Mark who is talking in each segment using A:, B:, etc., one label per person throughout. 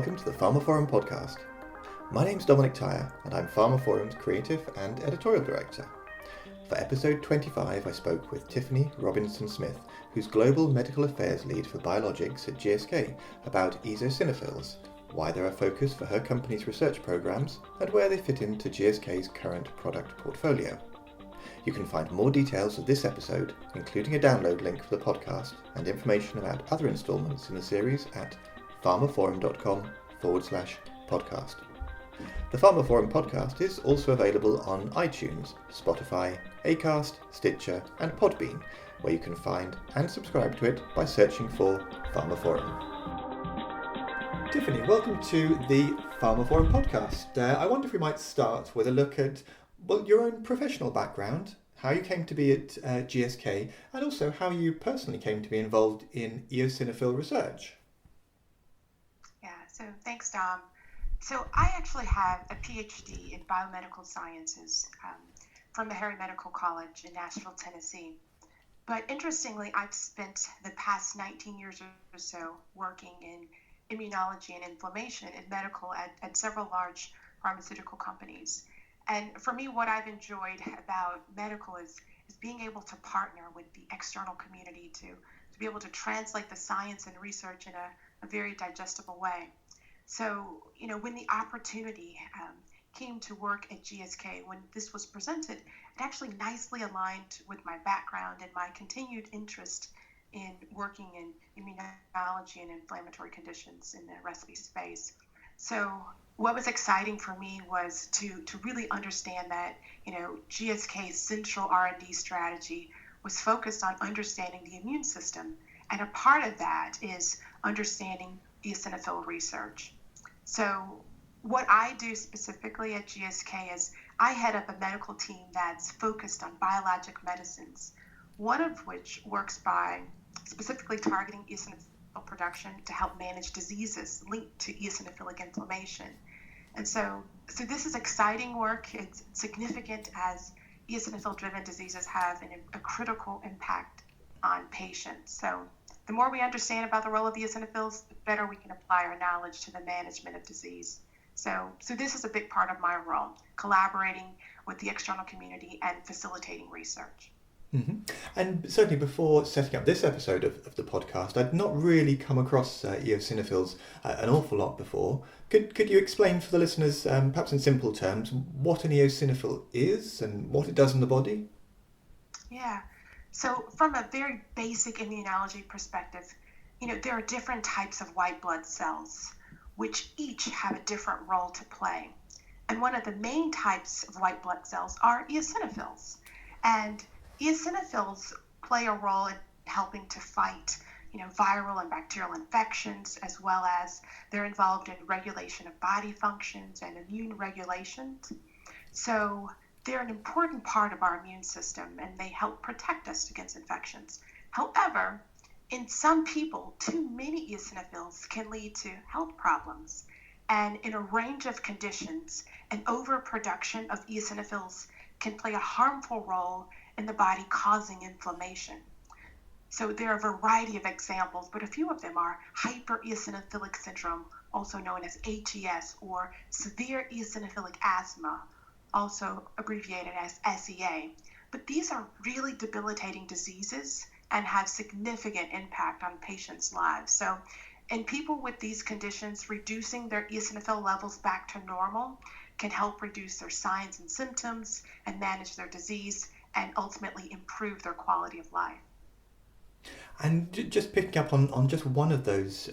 A: welcome to the pharmaphorum podcast. My name's Dominic Tyre and I'm pharmaphorum's creative and editorial director. For episode 25 I spoke with Tiffany Robinson-Smith, who's global medical affairs lead for biologics at GSK, about eosinophils, why they're a focus for her company's research programs and where they fit into GSK's current product portfolio. You can find more details of this episode, including a download link for the podcast and information about other instalments in the series at pharmaphorum.com/podcast. The pharmaphorum podcast is also available on iTunes, Spotify, Acast, Stitcher and Podbean, where you can find and subscribe to it by searching for pharmaphorum. Tiffany, welcome to the pharmaphorum podcast. I wonder if we might start with a look at your own professional background, how you came to be at GSK, and also how you personally came to be involved in eosinophil research.
B: So thanks, Dom. So I actually have a PhD in biomedical sciences from the Harry Medical College in Nashville, Tennessee. But interestingly, I've spent the past 19 years or so working in immunology and inflammation in medical at several large pharmaceutical companies. And for me, what I've enjoyed about medical is being able to partner with the external community to be able to translate the science and research in a very digestible way. So, when the opportunity came to work at GSK, when this was presented, it actually nicely aligned with my background and my continued interest in working in immunology and inflammatory conditions in the recipe space. So what was exciting for me was to really understand that, GSK's central R&D strategy was focused on understanding the immune system. And a part of that is understanding eosinophil research. So what I do specifically at GSK is I head up a medical team that's focused on biologic medicines, one of which works by specifically targeting eosinophil production to help manage diseases linked to eosinophilic inflammation. And so this is exciting work. It's significant as eosinophil-driven diseases have a critical impact on patients. So the more we understand about the role of eosinophils, the better we can apply our knowledge to the management of disease. So this is a big part of my role, collaborating with the external community and facilitating research.
A: Mm-hmm. And certainly before setting up this episode of the podcast, I'd not really come across eosinophils an awful lot before. Could you explain for the listeners, perhaps in simple terms, what an eosinophil is and what it does in the body?
B: Yeah. So from a very basic immunology perspective, there are different types of white blood cells, which each have a different role to play. And one of the main types of white blood cells are eosinophils. And eosinophils play a role in helping to fight, viral and bacterial infections, as well as they're involved in regulation of body functions and immune regulation. So they're an important part of our immune system, and they help protect us against infections. However, in some people, too many eosinophils can lead to health problems. And in a range of conditions, an overproduction of eosinophils can play a harmful role in the body, causing inflammation. So there are a variety of examples, but a few of them are Hypereosinophilic Syndrome, also known as HES, or severe eosinophilic asthma, also abbreviated as SEA. But these are really debilitating diseases and have significant impact on patients' lives. So in people with these conditions, reducing their eosinophil levels back to normal can help reduce their signs and symptoms and manage their disease and ultimately improve their quality of life.
A: And just picking up on just one of those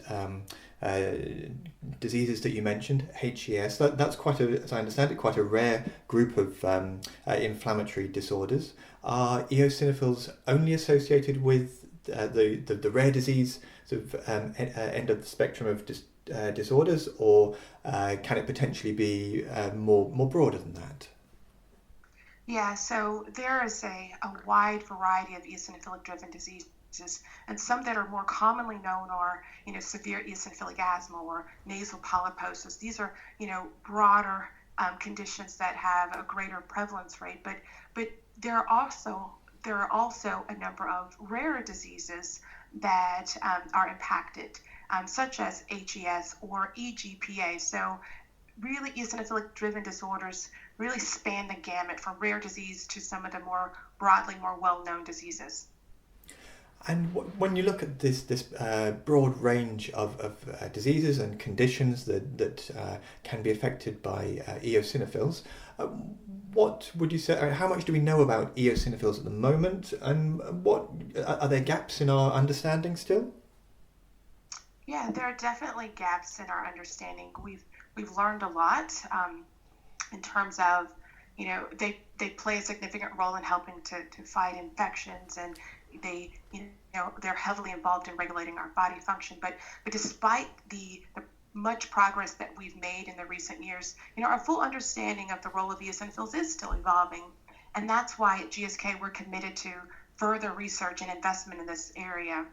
A: diseases that you mentioned, HES, that's as I understand it, quite a rare group of inflammatory disorders. Are eosinophils only associated with the rare disease sort of end of the spectrum of disorders, or can it potentially be more broader than that?
B: Yeah, so there is a wide variety of eosinophilic-driven diseases, and some that are more commonly known are, severe eosinophilic asthma or nasal polyposis. These are, broader conditions that have a greater prevalence rate, but there are also a number of rare diseases that are impacted. such as HES or EGPA. So really eosinophilic-driven disorders really span the gamut from rare disease to some of the more broadly more well-known diseases.
A: And when you look at this broad range of diseases and conditions that can be affected by eosinophils, what would you say? How much do we know about eosinophils at the moment, and what are there gaps in our understanding still?
B: Yeah, there are definitely gaps in our understanding. We've learned a lot in terms of, they play a significant role in helping to fight infections, and they're heavily involved in regulating our body function. But despite the much progress that we've made in the recent years, our full understanding of the role of eosinophils is still evolving. And that's why at GSK we're committed to further research and investment in this area.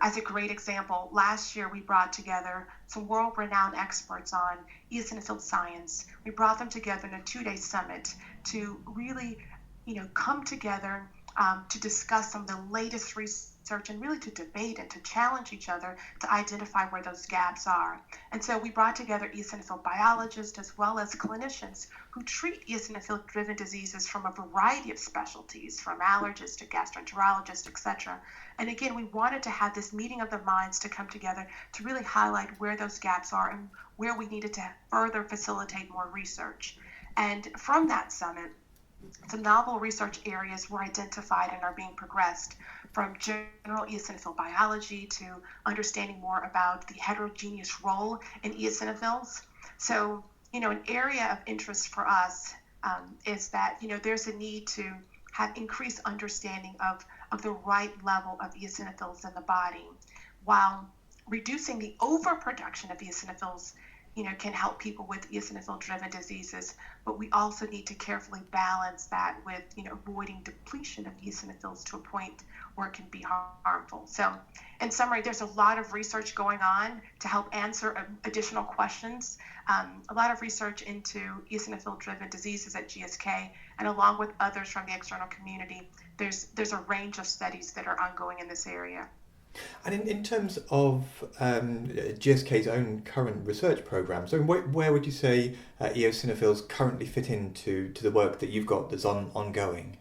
B: As a great example, last year we brought together some world-renowned experts on eosinophil science. We brought them together in a 2-day summit to really, come together to discuss some of the latest research and really to debate and to challenge each other to identify where those gaps are. And so we brought together eosinophil biologists as well as clinicians who treat eosinophil-driven diseases from a variety of specialties, from allergists to gastroenterologists, etc. And again, we wanted to have this meeting of the minds to come together to really highlight where those gaps are and where we needed to further facilitate more research. And from that summit, some novel research areas were identified and are being progressed, from general eosinophil biology to understanding more about the heterogeneous role in eosinophils. So, an area of interest for us is that, there's a need to have increased understanding of the right level of eosinophils in the body, while reducing the overproduction of eosinophils can help people with eosinophil-driven diseases, but we also need to carefully balance that with, avoiding depletion of eosinophils to a point where it can be harmful. So, in summary, there's a lot of research going on to help answer additional questions. A lot of research into eosinophil-driven diseases at GSK, and along with others from the external community, there's a range of studies that are ongoing in this area.
A: And in terms of GSK's own current research programs, so where would you say eosinophils currently fit into the work that you've got that's ongoing?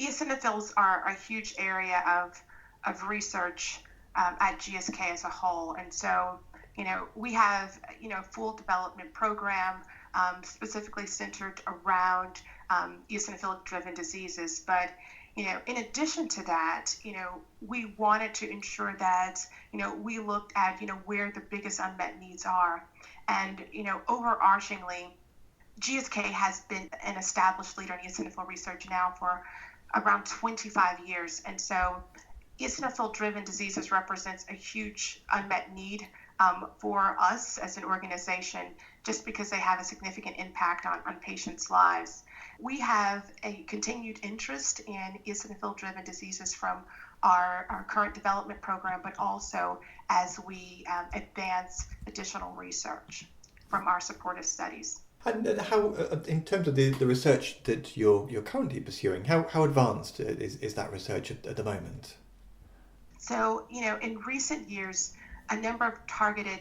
B: Eosinophils are a huge area of research at GSK as a whole. And so, we have, a full development program specifically centered around eosinophilic-driven diseases. But in addition to that, we wanted to ensure that, we looked at, where the biggest unmet needs are. And, overarchingly, GSK has been an established leader in eosinophil research now for around 25 years. And so eosinophil-driven diseases represents a huge unmet need for us as an organization, just because they have a significant impact on patients' lives. We have a continued interest in eosinophil-driven diseases from our current development program, but also as we advance additional research from our supportive studies.
A: And how, in terms of the research that you're currently pursuing, how advanced is that research at the moment?
B: So, in recent years, a number of targeted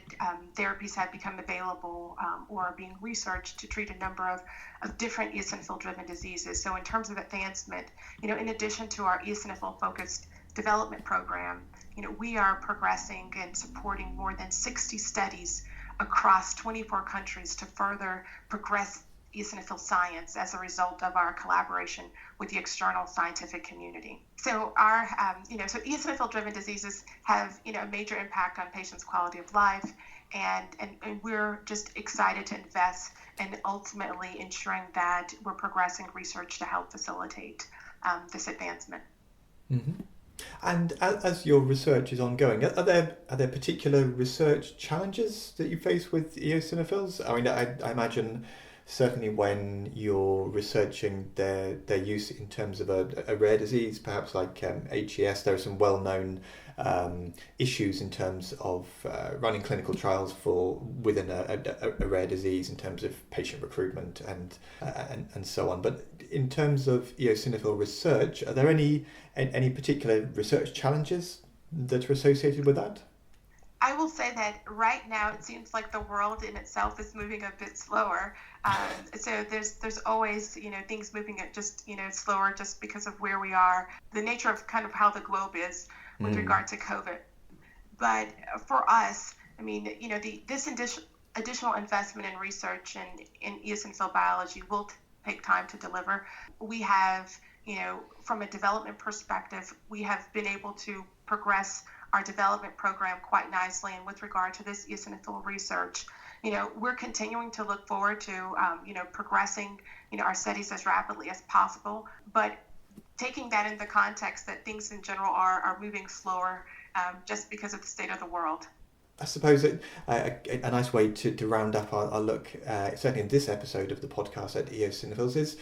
B: therapies have become available or are being researched to treat a number of different eosinophil-driven diseases. So in terms of advancement, in addition to our eosinophil-focused development program, we are progressing and supporting more than 60 studies across 24 countries to further progress eosinophil science as a result of our collaboration with the external scientific community. So our, so eosinophil-driven diseases have, a major impact on patients' quality of life, and we're just excited to invest in ultimately ensuring that we're progressing research to help facilitate this advancement.
A: Mm-hmm. And as your research is ongoing, are there particular research challenges that you face with eosinophils? I mean, I imagine certainly when you're researching their use in terms of a rare disease, perhaps like HES, there are some well-known issues in terms of running clinical trials within a rare disease in terms of patient recruitment and so on. But in terms of eosinophil research, are there any particular research challenges that are associated with that?
B: I will say that right now it seems like the world in itself is moving a bit slower. So there's always, things moving at just, slower just because of where we are, the nature of kind of how the globe is with regard to COVID. But for us, I mean, this additional investment in research and in eosinophil biology will take time to deliver. We have, from a development perspective, we have been able to progress our development program quite nicely. And with regard to this eosinophil research, we're continuing to look forward to, progressing, our studies as rapidly as possible. But taking that in the context that things in general are moving slower just because of the state of the world.
A: I suppose a nice way to round up our look, certainly in this episode of the podcast at eosinophils, is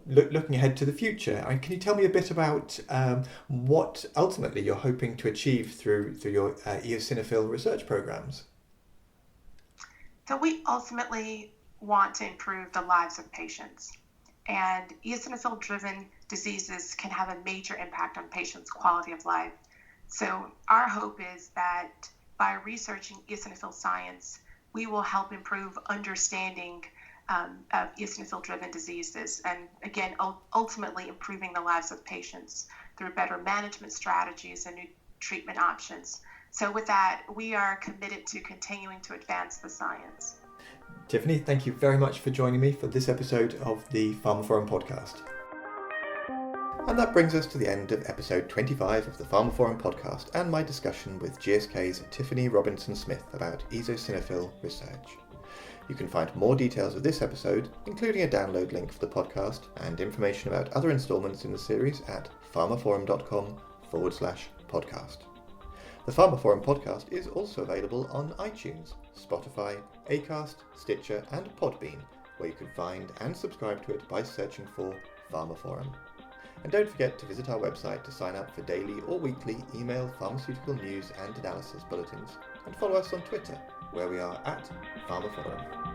A: looking ahead to the future. Can you tell me a bit about what ultimately you're hoping to achieve through your eosinophil research programs?
B: So we ultimately want to improve the lives of patients. And eosinophil-driven diseases can have a major impact on patients' quality of life. So our hope is that by researching eosinophil science, we will help improve understanding of eosinophil-driven diseases, and again, ultimately improving the lives of patients through better management strategies and new treatment options. So with that, we are committed to continuing to advance the science.
A: Tiffany, thank you very much for joining me for this episode of the pharmaphorum podcast. And that brings us to the end of episode 25 of the pharmaphorum podcast and my discussion with GSK's Tiffany Robinson-Smith about eosinophil research. You can find more details of this episode, including a download link for the podcast and information about other installments in the series at pharmaphorum.com/podcast. The pharmaphorum podcast is also available on iTunes, Spotify, Acast, Stitcher and Podbean, where you can find and subscribe to it by searching for pharmaphorum. And don't forget to visit our website to sign up for daily or weekly email pharmaceutical news and analysis bulletins, and follow us on Twitter, where we are at pharmaphorum.